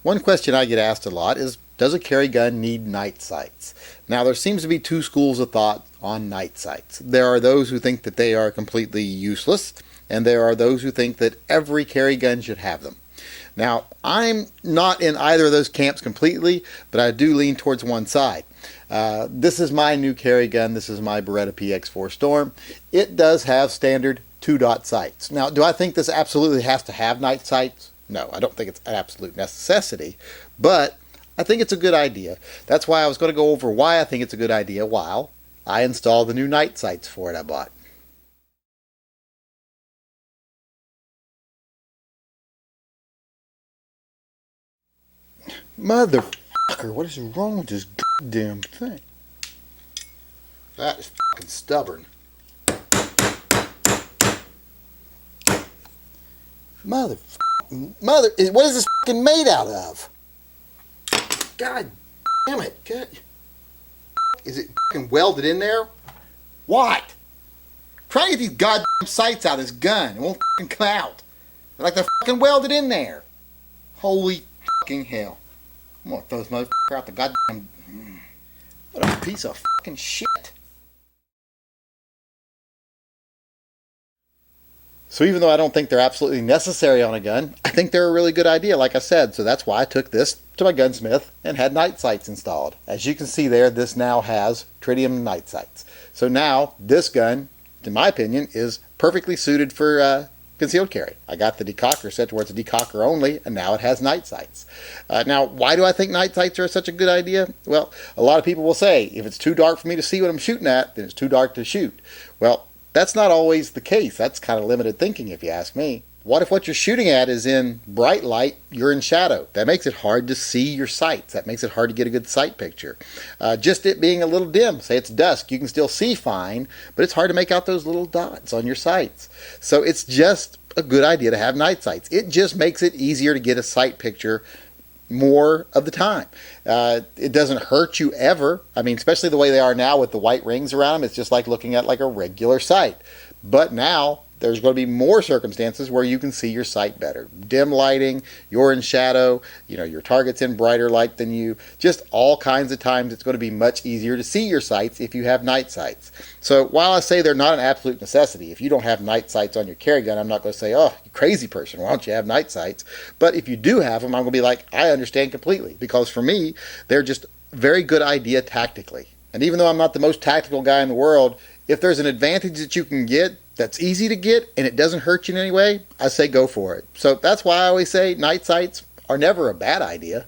One question I get asked a lot is, does a carry gun need night sights? Now, there seems to be two schools of thought on night sights. There are those who think that they are completely useless, and there are those who think that every carry gun should have them. Now, I'm not in either of those camps completely, but I do lean towards one side. This is my new carry gun. This is my Beretta PX4 Storm. It does have standard 2-dot sights. Now, do I think this absolutely has to have night sights? No, I don't think it's an absolute necessity, but I think it's a good idea. That's why I was going to go over why I think it's a good idea while I install the new night sights for it I bought. Motherfucker, what is wrong with this goddamn thing? That is fucking stubborn. What is this fucking made out of? God damn it. God. Is it fucking welded in there? What? Try to get these goddamn sights out of this gun. It won't fucking come out. They're like they're fucking welded in there. Holy fucking hell. I'm gonna throw this motherfucker out the goddamn... What a piece of fucking shit. So even though I don't think they're absolutely necessary on a gun, I think they're a really good idea, like I said. So that's why I took this to my gunsmith and had night sights installed. As you can see there, this now has tritium night sights. So now this gun, in my opinion, is perfectly suited for concealed carry. I got the decocker set to where it's a decocker only, and now it has night sights. Now, why do I think night sights are such a good idea? Well, a lot of people will say, if it's too dark for me to see what I'm shooting at, then it's too dark to shoot. Well, that's not always the case. That's kind of limited thinking, if you ask me. What if what you're shooting at is in bright light, you're in shadow? That makes it hard to see your sights. That makes it hard to get a good sight picture. Just it being a little dim, say it's dusk, you can still see fine, but it's hard to make out those little dots on your sights. So it's just a good idea to have night sights. It just makes it easier to get a sight picture more of the time. It doesn't hurt you ever. I mean, especially the way they are now with the white rings around them, it's just like looking at like a regular sight. But now there's going to be more circumstances where you can see your sight better. Dim lighting, you're in shadow, your target's in brighter light than you. Just all kinds of times it's going to be much easier to see your sights if you have night sights. So while I say they're not an absolute necessity, if you don't have night sights on your carry gun, I'm not going to say, oh, you crazy person, why don't you have night sights? But if you do have them, I'm going to be like, I understand completely. Because for me, they're just a very good idea tactically. And even though I'm not the most tactical guy in the world, if there's an advantage that you can get that's easy to get and it doesn't hurt you in any way, I say go for it. So that's why I always say night sights are never a bad idea.